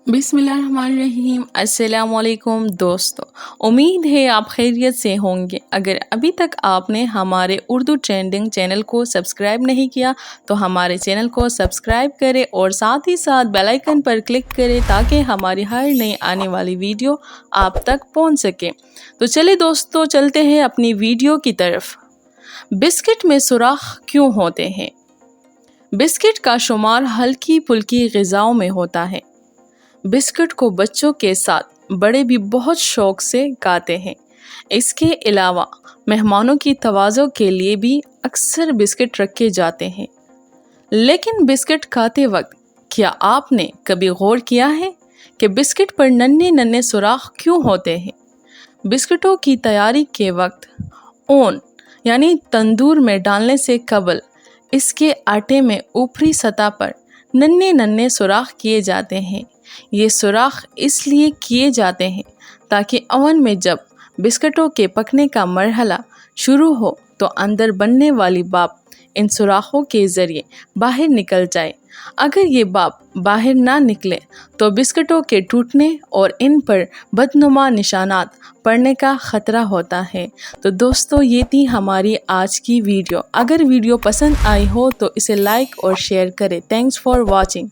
बिस्मिल्लाहिर्रहमानिर्रहीम। अस्सलाम वालेकुम दोस्तों, उम्मीद है आप खैरियत से होंगे। अगर अभी तक आपने हमारे उर्दू ट्रेंडिंग चैनल को सब्सक्राइब नहीं किया तो हमारे चैनल को सब्सक्राइब करें और साथ ही साथ बेल आइकन पर क्लिक करें ताकि हमारी हर नई आने वाली वीडियो आप तक पहुंच सके। तो चलिए दोस्तों, चलते हैं अपनी वीडियो की तरफ। बिस्किट में सुराख क्यों होते हैं? बिस्किट का शुमार हल्की फुल्की ग़िज़ाओं में होता है। बिस्किट को बच्चों के साथ बड़े भी बहुत शौक से खाते हैं। इसके अलावा मेहमानों की तवाज़ो के लिए भी अक्सर बिस्किट रखे जाते हैं। लेकिन बिस्किट खाते वक्त क्या आपने कभी गौर किया है कि बिस्किट पर नन्हे नन्हे सुराख क्यों होते हैं? बिस्किटों की तैयारी के वक्त ओवन यानी तंदूर में डालने से कबल इसके आटे में ऊपरी सतह पर नन्हे नन्हे सुराख किए जाते हैं। ये सुराख इसलिए किए जाते हैं ताकि ओवन में जब बिस्किटों के पकने का मरहला शुरू हो तो अंदर बनने वाली भाप इन सुराखों के ज़रिए बाहर निकल जाए। अगर ये भाप बाहर ना निकले तो बिस्किटों के टूटने और इन पर बदनुमा निशानात पड़ने का ख़तरा होता है। तो दोस्तों, ये थी हमारी आज की वीडियो। अगर वीडियो पसंद आई हो तो इसे लाइक और शेयर करें। Thanks for watching.